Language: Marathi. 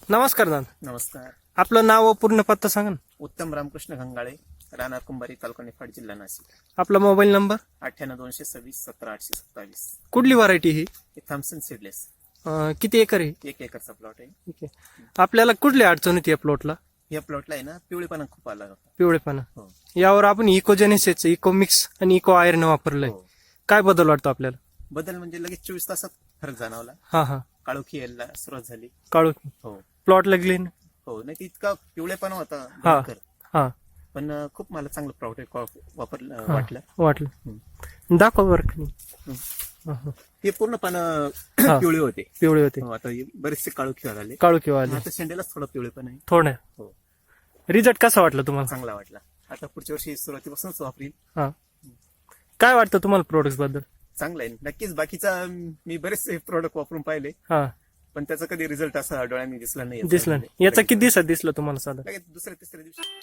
नमस्कार दादा. नमस्कार. आपलं नाव व पूर्ण पत्ता सांगा ना. उत्तम रामकृष्ण घंगाळे, राहणार कुंभारी, तालुका निफाड, जिल्हा नाशिक. आपला मोबाईल नंबर. 98-226-17-827. कुठली व्हरायटी ही? हे थॉम्सन सीडलेस. किती एकर आहे? 1 एकरचा प्लॉट आहे. ठीक आहे. आपल्याला कुठली अडचण होती या प्लॉटला? या प्लॉटला आहे ना पिवळेपणा खूप आला होता. पिवळेपणा. हो. यावर आपण इकोजेनेसिस, इको मिक्स आणि इको आयर्न वापरलंय. हो. काय बदल वाटतो आपल्याला? बदल म्हणजे लगेच 24 तासात फरक जाणवला. हा. काळोखी यायला सुरुवात झाली. काळू हो प्लॉट लागले ना. हो नाही इतका पिवळेपणा होता हा. भयंकर. हा पण खूप मला चांगलं प्रॉडक्ट वापरलं हा. वाटलं. वाटलं दाखव बरं का. हम्म. हे पूर्ण पानं हा. पिवळे होते. पिवळे होते. हो, आता हे बरेचसे काळोखी आले. काळू किंवा आले आता शेंड्यालाच थोडा पिवळेपण आहे. थोडं. हो. रिझल्ट कसा वाटला तुम्हाला? चांगला वाटला. आता पुढच्या वर्षी सुरुवातीपासूनच वापरील. हा. काय वाटतं तुम्हाला प्रोडक्ट बद्दल? चांगलं आहे नक्कीच. बाकीचा मी बरेचसे प्रोडक्ट वापरून पाहिले, हा. पण त्याचा कधी रिझल्ट असा डोळ्यांनी दिसला नाही. दिसला नाही. याचा किती दिवसात दिसला तुम्हाला साधा? लगेच दुसऱ्या तिसऱ्या दिवशी